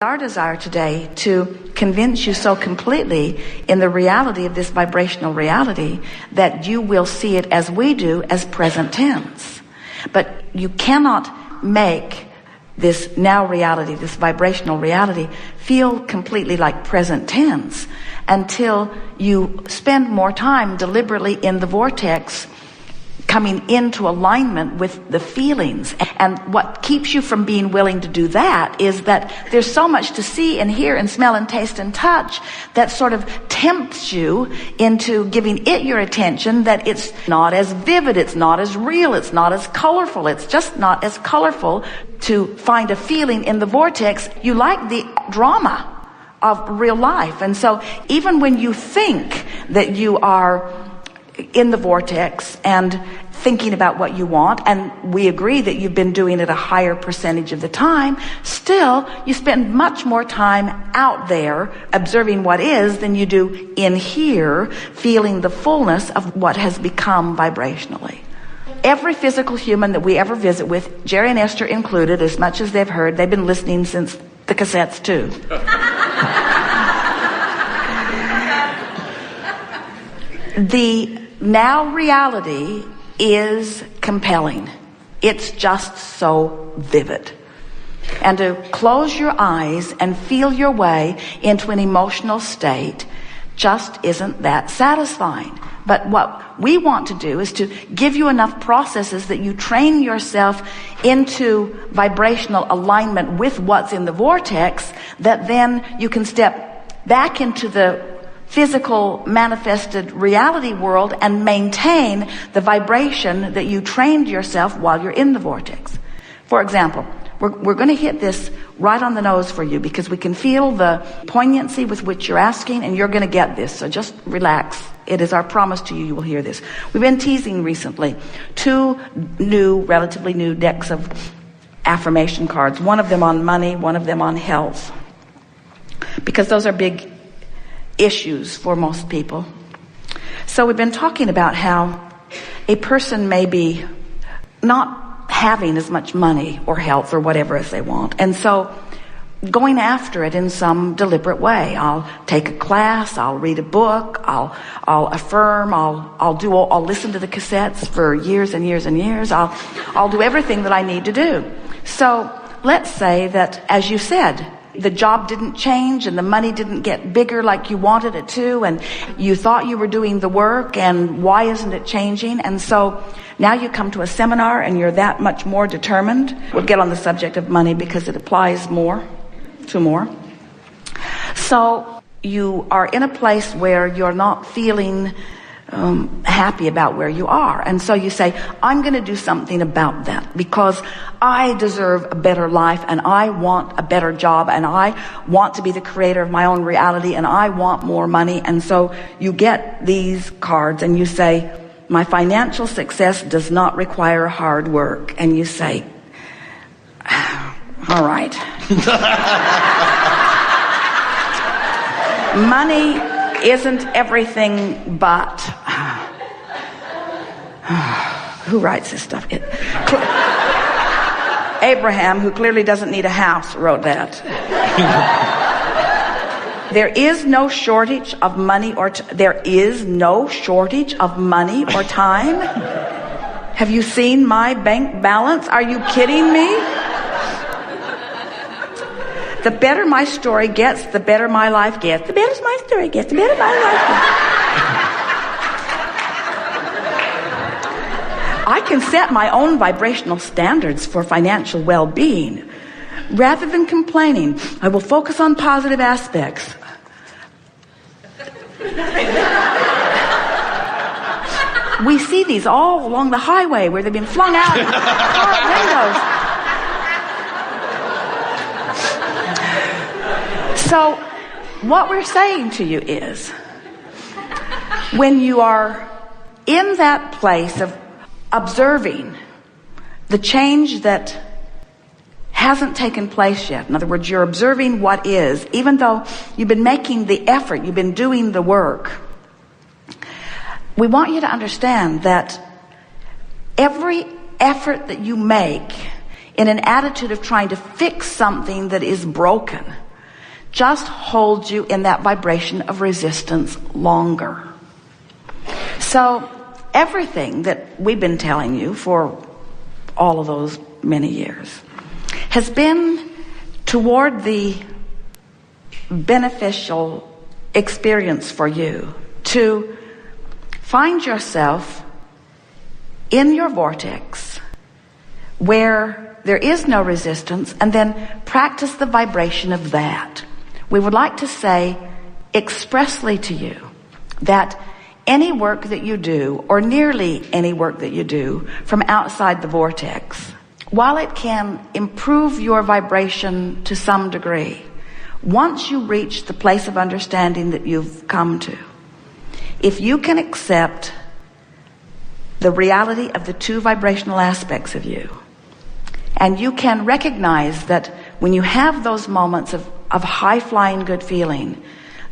Our desire today to convince you so completely in the reality of this vibrational reality that you will see it as we do, as present tense. But you cannot make this now reality, this vibrational reality, feel completely like present tense until you spend more time deliberately in the vortex, coming into alignment with the feelings. And what keeps you from being willing to do that is that there's so much to see and hear and smell and taste and touch that sort of tempts you into giving it your attention, that it's not as vivid, it's not as real, it's not as colorful, it's just not as colorful to find a feeling in the vortex. You like the drama of real life. And so even when you think that you are in the vortex and thinking about what you want, and we agree that you've been doing it a higher percentage of the time, still you spend much more time out there observing what is than you do in here feeling the fullness of what has become vibrationally. Every physical human that we ever visit with, Jerry and Esther included, as much as they've heard, they've been listening since the cassettes too. The now reality is compelling. It's just so vivid. And to close your eyes and feel your way into an emotional state just isn't that satisfying. But what we want to do is to give you enough processes that you train yourself into vibrational alignment with what's in the vortex, that then you can step back into the physical manifested reality world and maintain the vibration that you trained yourself while you're in the vortex. For example, we're going to hit this right on the nose for you because we can feel the poignancy with which you're asking, and you're going to get this, so just relax. It is our promise to you, you will hear this. We've been teasing recently 2 new, relatively new decks of affirmation cards, one of them on money, one of them on health, because those are big issues for most people. So we've been talking about how a person may be not having as much money or health or whatever as they want, and so going after it in some deliberate way. I'll take a class, I'll read a book, I'll affirm, I'll listen to the cassettes for years and years and years. I'll do everything that I need to do. So let's say that, as you said, the job didn't change and the money didn't get bigger like you wanted it to, and you thought you were doing the work, and why isn't it changing? And so now you come to a seminar and you're that much more determined. We'll get on the subject of money because it applies more to more. So you are in a place where you're not feeling happy about where you are, and so you say, I'm going to do something about that because I deserve a better life, and I want a better job, and I want to be the creator of my own reality, and I want more money. And so you get these cards and you say, my financial success does not require hard work. And you say, all right. Money isn't everything, but who writes this stuff? Abraham, who clearly doesn't need a house, wrote that. There is no shortage of money there is no shortage of money or time. Have you seen my bank balance? Are you kidding me? The better my story gets, the better my life gets. The better my story gets, the better my life gets. I can set my own vibrational standards for financial well-being. Rather than complaining, I will focus on positive aspects. We see these all along the highway where they've been flung out of car windows. So what we're saying to you is, when you are in that place of observing the change that hasn't taken place yet, in other words, you're observing what is, even though you've been making the effort, you've been doing the work, we want you to understand that every effort that you make in an attitude of trying to fix something that is broken just holds you in that vibration of resistance longer. So everything that we've been telling you for all of those many years has been toward the beneficial experience for you to find yourself in your vortex where there is no resistance, and then practice the vibration of that. We would like to say expressly to you that any work that you do, or nearly any work that you do from outside the vortex, while it can improve your vibration to some degree, once you reach the place of understanding that you've come to, if you can accept the reality of the two vibrational aspects of you, and you can recognize that when you have those moments of high-flying good feeling,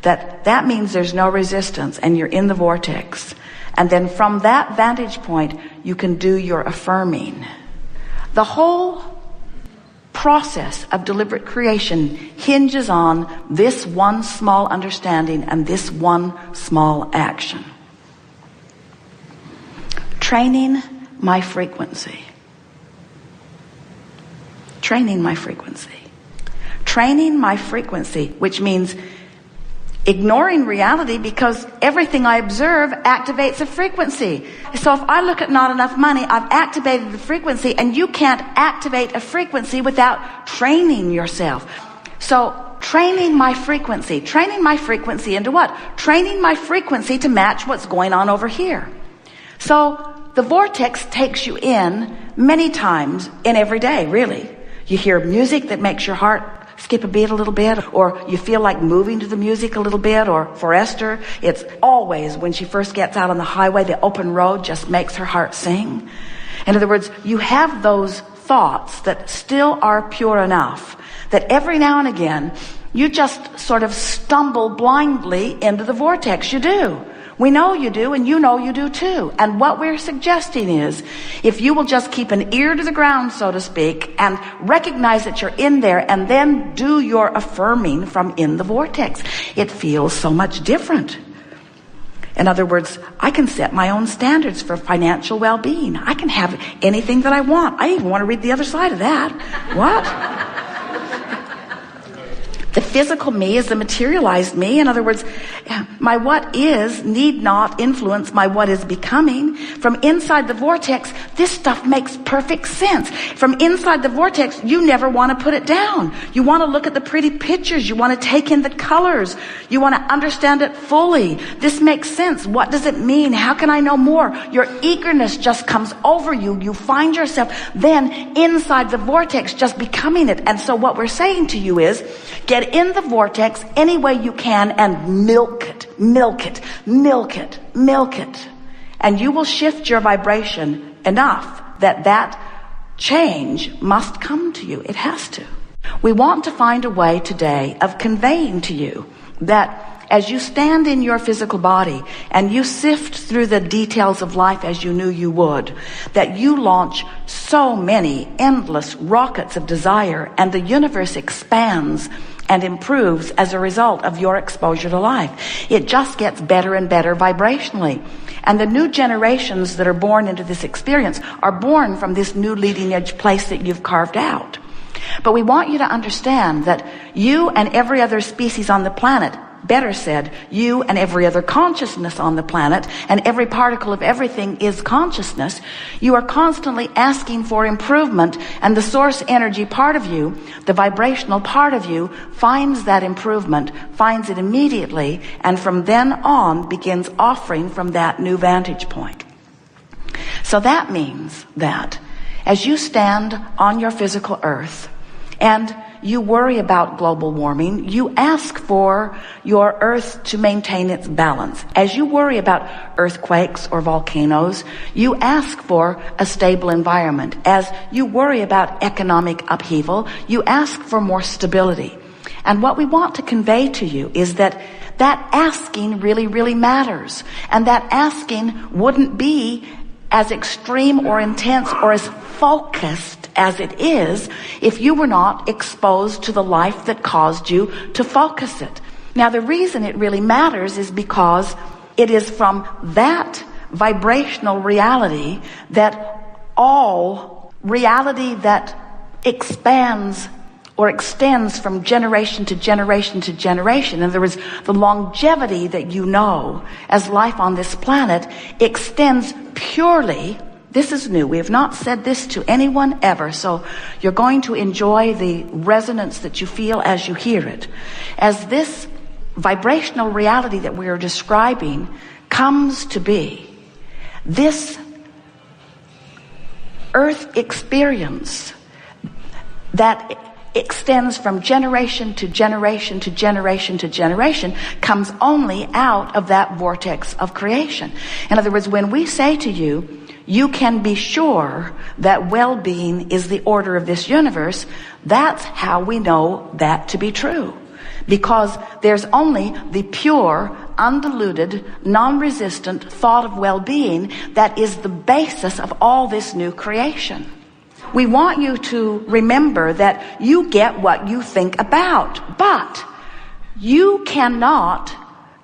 that means there's no resistance and you're in the vortex. And then from that vantage point, you can do your affirming. The whole process of deliberate creation hinges on this one small understanding and this one small action. Training my frequency. Training my frequency. Training my frequency, which means ignoring reality, because everything I observe activates a frequency. So if I look at not enough money, I've activated the frequency, and you can't activate a frequency without training yourself. So training my frequency into what? Training my frequency to match what's going on over here. So the vortex takes you in many times in every day, really. You hear music that makes your heart skip a beat a little bit, or you feel like moving to the music a little bit, or for Esther, it's always when she first gets out on the highway, the open road just makes her heart sing. In other words, you have those thoughts that still are pure enough that every now and again, you just sort of stumble blindly into the vortex. You do. We know you do, and you know you do too. And what we're suggesting is, if you will just keep an ear to the ground, so to speak, and recognize that you're in there, and then do your affirming from in the vortex, it feels so much different. In other words, I can set my own standards for financial well-being. I can have anything that I want. I even want to read the other side of that. What? The physical me is the materialized me. In other words, my what is need not influence my what is becoming. From inside the vortex, this stuff makes perfect sense. From inside the vortex, you never want to put it down. You want to look at the pretty pictures. You want to take in the colors. You want to understand it fully. This makes sense. What does it mean? How can I know more? Your eagerness just comes over you. You find yourself then inside the vortex just becoming it. And so what we're saying to you is, get in the vortex any way you can and milk it. And you will shift your vibration enough that change must come to you. It has to. We want to find a way today of conveying to you that as you stand in your physical body and you sift through the details of life as you knew you would, that you launch so many endless rockets of desire, and the universe expands and improves as a result of your exposure to life. It just gets better and better vibrationally. And the new generations that are born into this experience are born from this new leading edge place that you've carved out. But we want you to understand that you and every other species on the planet, better said, you and every other consciousness on the planet, and every particle of everything is consciousness. You are constantly asking for improvement, and the source energy part of you, the vibrational part of you, finds that improvement, finds it immediately, and from then on begins offering from that new vantage point. So that means that as you stand on your physical earth and you worry about global warming, you ask for your earth to maintain its balance. As you worry about earthquakes or volcanoes, you ask for a stable environment. As you worry about economic upheaval, you ask for more stability. And what we want to convey to you is that asking really, really matters. And that asking wouldn't be as extreme or intense or as focused as it is if you were not exposed to the life that caused you to focus it. Now, the reason it really matters is because it is from that vibrational reality that all reality that expands or extends from generation to generation to generation. In other words, the longevity that you know as life on this planet extends purely. This is new. We have not said this to anyone ever, so you're going to enjoy the resonance that you feel as you hear it. As this vibrational reality that we are describing comes to be, this earth experience that extends from generation to generation to generation to generation comes only out of that vortex of creation. In other words, when we say to you, you can be sure that well-being is the order of this universe, that's how we know that to be true. Because there's only the pure, undiluted, non-resistant thought of well-being that is the basis of all this new creation. We want you to remember that you get what you think about, but you cannot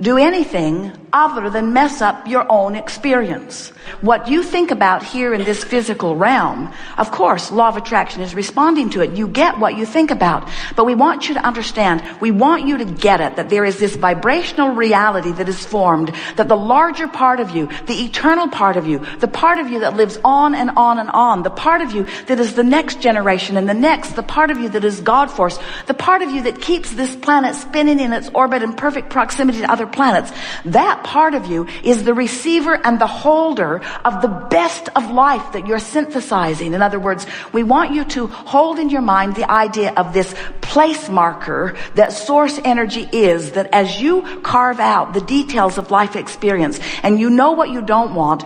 do anything other than mess up your own experience. What you think about here in this physical realm, of course, law of attraction is responding to it. You get what you think about. But we want you to understand, we want you to get it, that there is this vibrational reality that is formed, that the larger part of you, the eternal part of you, the part of you that lives on and on and on, the part of you that is the next generation and the next, the part of you that is God force, the part of you that keeps this planet spinning in its orbit in perfect proximity to other planets, that part of you is the receiver and the holder of the best of life that you're synthesizing. In other words, we want you to hold in your mind the idea of this place marker that source energy is, that as you carve out the details of life experience, and you know what you don't want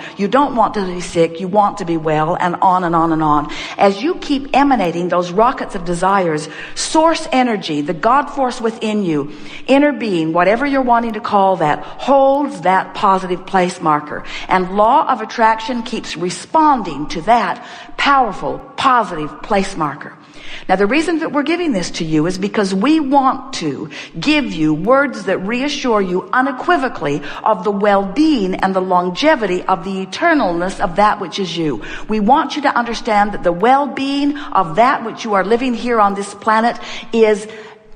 to be sick, you want to be well, and on and on and on. As you keep emanating those rockets of desires, source energy, the God force within you, inner being, whatever you're wanting to call that, holds that positive place marker. And law of attraction keeps responding to that powerful, positive place marker. Now, the reason that we're giving this to you is because we want to give you words that reassure you unequivocally of the well-being and the longevity of the eternalness of that which is you. We want you to understand that the well-being of that which you are living here on this planet is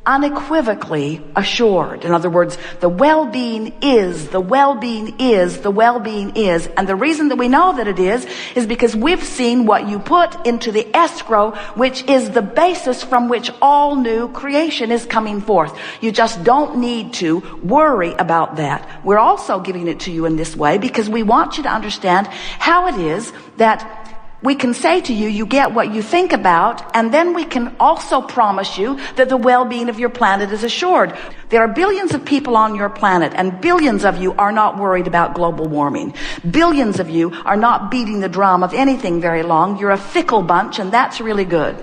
unequivocally assured. In other words, the well-being is, the well-being is, the well-being is. And the reason that we know that it is because we've seen what you put into the escrow, which is the basis from which all new creation is coming forth. You just don't need to worry about that. We're also giving it to you in this way because we want you to understand how it is that we can say to you, you get what you think about, and then we can also promise you that the well-being of your planet is assured. There are billions of people on your planet, and billions of you are not worried about global warming. Billions of you are not beating the drum of anything very long. You're a fickle bunch, and that's really good.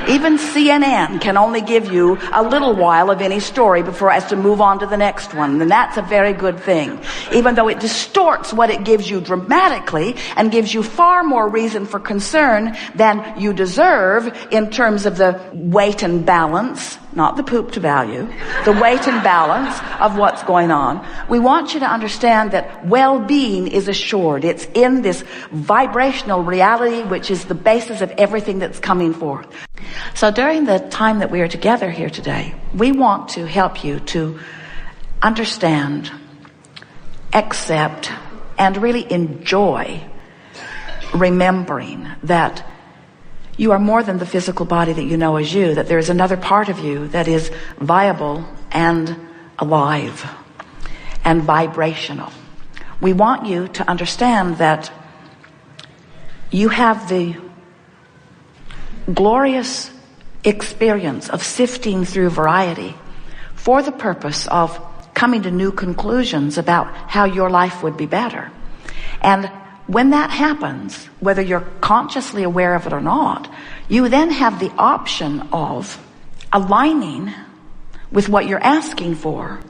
Even CNN can only give you a little while of any story before it has to move on to the next one. And that's a very good thing. Even though it distorts what it gives you dramatically and gives you far more reason for concern than you deserve in terms of the weight and balance, not the poop to value, the weight and balance of what's going on. We want you to understand that well-being is assured. It's in this vibrational reality, which is the basis of everything that's coming forth. So during the time that we are together here today, we want to help you to understand, accept, and really enjoy remembering that you are more than the physical body that you know as you, that there is another part of you that is viable and alive and vibrational. We want you to understand that you have the glorious experience of sifting through variety for the purpose of coming to new conclusions about how your life would be better. And when that happens, whether you're consciously aware of it or not, you then have the option of aligning with what you're asking for,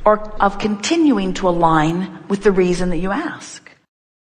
or of continuing to align with the reason that you ask.